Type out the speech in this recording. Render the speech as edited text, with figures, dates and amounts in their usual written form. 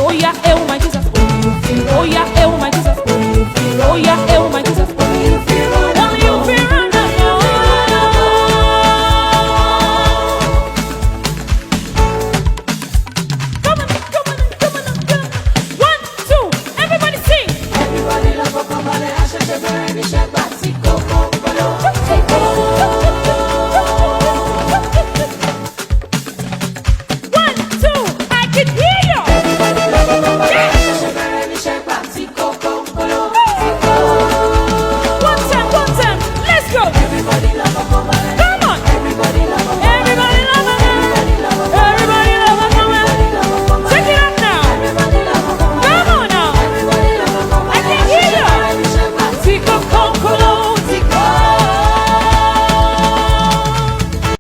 Oh yeah, oh my Jesus. Oh yeah, oh my Jesus. Oh yeah, oh my Jesus. Only you feel on Come on, come on, come on, come on. 1, 2, everybody sing. Everybody love a come I should have already shut back. Go, go, go, 1, 2, I can hear.